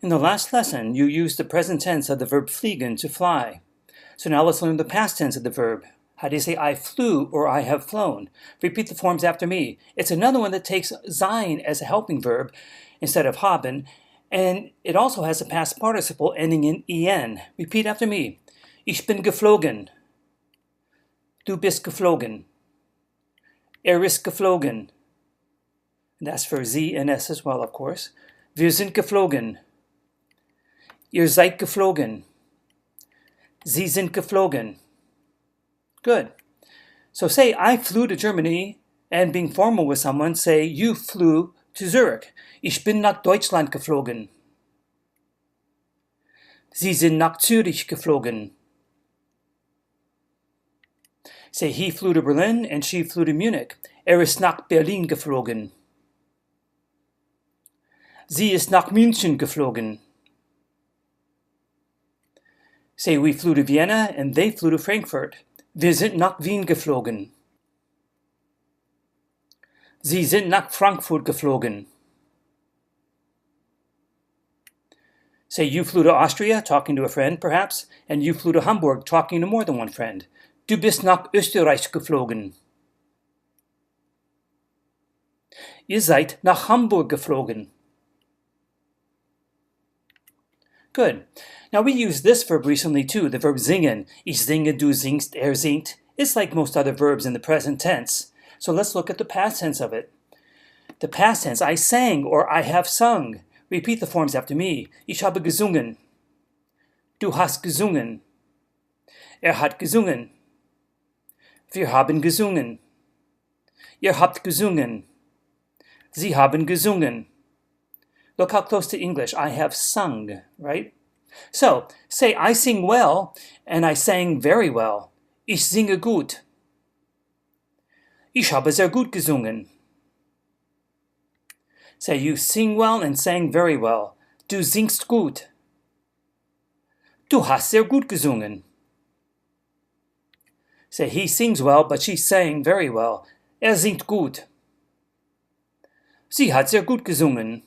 In the last lesson, you used the present tense of the verb fliegen, to fly. So now let's learn the past tense of the verb. How do you say I flew or I have flown? Repeat the forms after me. It's another one that takes sein as a helping verb instead of haben, and it also has a past participle ending in en. Repeat after me. Ich bin geflogen. Du bist geflogen. Ist geflogen. And that's for Sie and S as well, of course. Wir sind geflogen. Ihr seid geflogen. Sie sind geflogen. Good. So say, I flew to Germany, and being formal with someone, say, you flew to Zurich. Ich bin nach Deutschland geflogen. Sie sind nach Zürich geflogen. Say, he flew to Berlin, and she flew to Munich. Ist nach Berlin geflogen. Sie ist nach München geflogen. Say, we flew to Vienna, and they flew to Frankfurt. Wir sind nach Wien geflogen. Sie sind nach Frankfurt geflogen. Say, you flew to Austria, talking to a friend, perhaps, and you flew to Hamburg, talking to more than one friend. Du bist nach Österreich geflogen. Ihr seid nach Hamburg geflogen. Good. Now we used this verb recently too, the verb singen. Ich singe, du singst, singt. It's like most other verbs in the present tense. So let's look at the past tense of it. The past tense, I sang or I have sung. Repeat the forms after me. Ich habe gesungen. Du hast gesungen. Hat gesungen. Wir haben gesungen. Ihr habt gesungen. Sie haben gesungen. Look how close to English. I have sung, right? So, say, I sing well, and I sang very well. Ich singe gut. Ich habe sehr gut gesungen. Say, you sing well and sang very well. Du singst gut. Du hast sehr gut gesungen. Say, he sings well, but she sang very well. Singt gut. Sie hat sehr gut gesungen.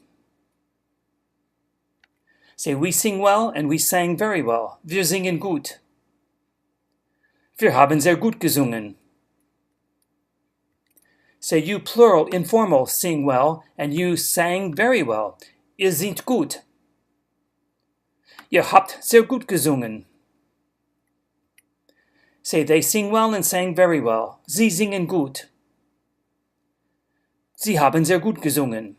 Say, we sing well and we sang very well. Wir singen gut. Wir haben sehr gut gesungen. Say, you plural, informal, sing well, and you sang very well. Ihr singt gut. Ihr habt sehr gut gesungen. Say, they sing well and sang very well. Sie singen gut. Sie haben sehr gut gesungen.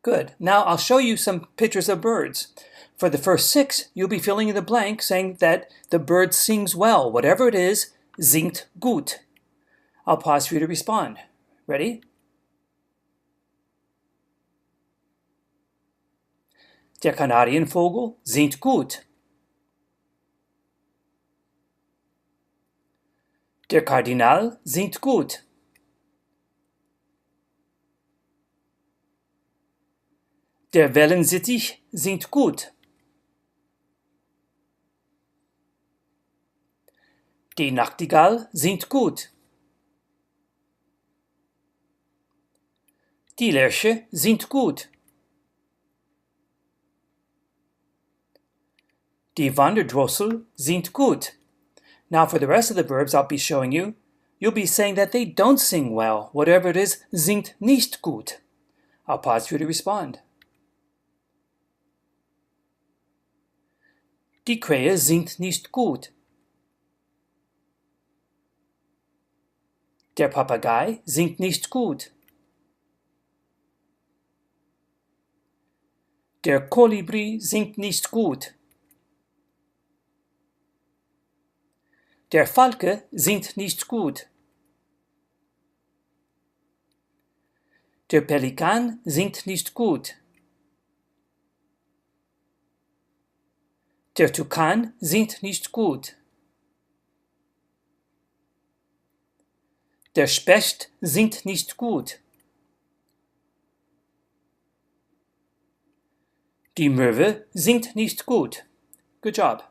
Good. Now I'll show you some pictures of birds. For the first 6, you'll be filling in the blank saying that the bird sings well. Whatever it is, singt gut. I'll pause for you to respond. Ready? Der Kanarienvogel singt gut. Der Kardinal singt gut. Der Wellensittich singt gut. Die Nachtigall singt gut. Die Lerche singt gut. Die Wanderdrossel singt gut. Now for the rest of the verbs I'll be showing you, you'll be saying that they don't sing well. Whatever it is, singt nicht gut. I'll pause for you to respond. Die Krähe singt nicht gut. Der Papagei singt nicht gut. Der Kolibri singt nicht gut. Der Falke singt nicht gut. Der Pelikan singt nicht gut. Der Tukan singt nicht gut. Der Specht singt nicht gut. Die Möwe singt nicht gut. Good job.